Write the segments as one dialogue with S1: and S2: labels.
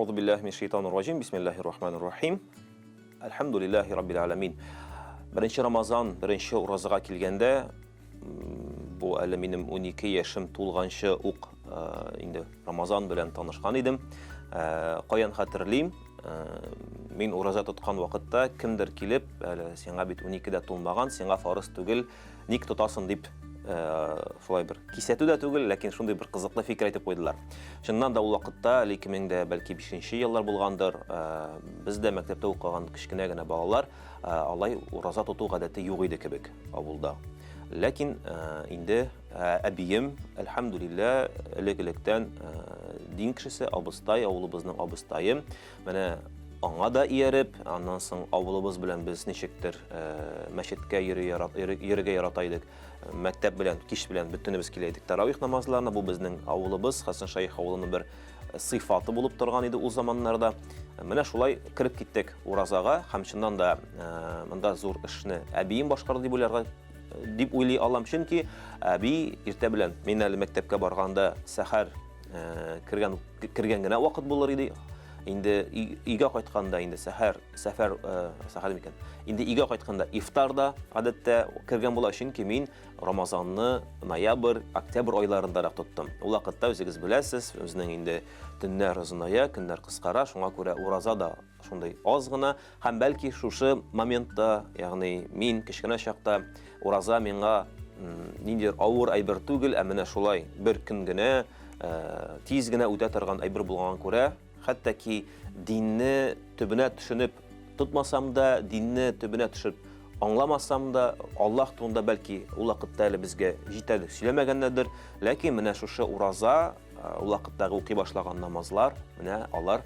S1: Аузу биллахи мин шайтанир раджим. Бисмиллахир рахманир рахим. Алхамдулиллахи раббил аламин. Беренче Рамазан, беренче уразага килгәндә, бу әле минем 12 яшем тулганчы ук инде Рамазан белән танышкан идем. Каян хәтерлим, мин ураза тоткан вакытта кемдер килеп, әле сиңа бит 12дә тулмаган, сиңа фарыз түгел, ник тотасың дип шулай бер кисәтү дә түгел, ләкин шундый бер кызыклы фикер әйтеп куйдылар. Чыннан да ул вакытта 2000дә бәлки 5нче еллар булгандыр, бездә мәктәптә укыган кичкенә генә балалар алай ураза тоту гадәте юк иде кебек авылда. Ләкин инде әбием, әлхәмдүлиллә, элек-электән дин кешесе, абыстай, авылыбызның абыстайы, менә аңа да ияреп, аннан соң авылыбыз белән без ничектер мәчеткә йөрергә ярата идек. Мәктәп белән, кич белән бөтенебез килә идек таравих намазларына. Бу безнең авылыбыз, Хәсән Шәйх авылының бер сыйфаты булып торган иде ул заманнарда. Менә шулай кирип киттек уразага, һәм чыннан да монда зур эшне әбием башкарды дип уйлый алам, чөнки әби иртә белән мин әле мәктәпкә барганда сәхәр кергән генә вакыт булыр иде. Инде өйгә кайтканда инде сәхәр микән. Инде өйгә кайтканда ифтарда гадәттә кергән була, чөнки мин Рамазанны ноябрь, октябрь айларындарак тоттым. Ул вакытта үзегез беләсез, безнең инде төннәр озыная, көннәр кыскара, шуңа күрә ураза да шундый аз гына, һәм бәлки шушы моментта, ягъни мин кичкенә чакта ураза миңа ниндидер авыр әйбер түгел, ә менә шулай бер көн генә тиз генә үтә торган әйбер булган күрә, хәтта ки динне төбенә төшенеп тотмасам да, динне төбенә төшеп аңламасам да, Аллаһ турында бәлки ул вакытта әле безгә җитәр сөйләмәгәннәрдер, ләкин менә шушы ураза, ул вакыттагы укый башлаган намазлар, менә алар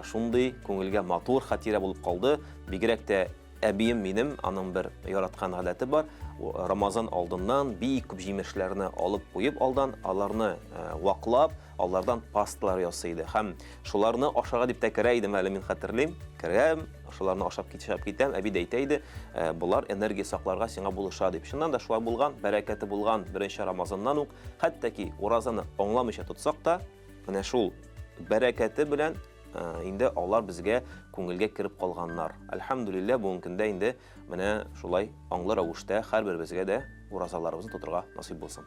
S1: шундый күңелгә матур хатирә булып калды. Бигрәк тә әбием минем, аның бер яраткан гадәте бар. Рамазан алдыннан бик күп җимешләрне алып куеп алдан, аларны ваклап, алардан пасталар ясыйды. Һәм шуларны ашарга дип тә керә идем, әле мин хәтерлим. Керәм, шуларны ашап китәм, әби дә әйтә иде, булар энергия сакларга сиңа булыша дип. Шуннан да шулай булган, бәрәкәте булган беренче Рамазаннан ук, хәтта ки уразаны аңламыйча тотсак та, менә шул бәрәкәте белән инде алар безгә күңелгә кирип калганнар. Әлхәмдүлиллә, бүгенге көндә инде менә шулай аңлы рәвештә һәрберебезгә дә уразаларыбызны тотырга насыйп булсын.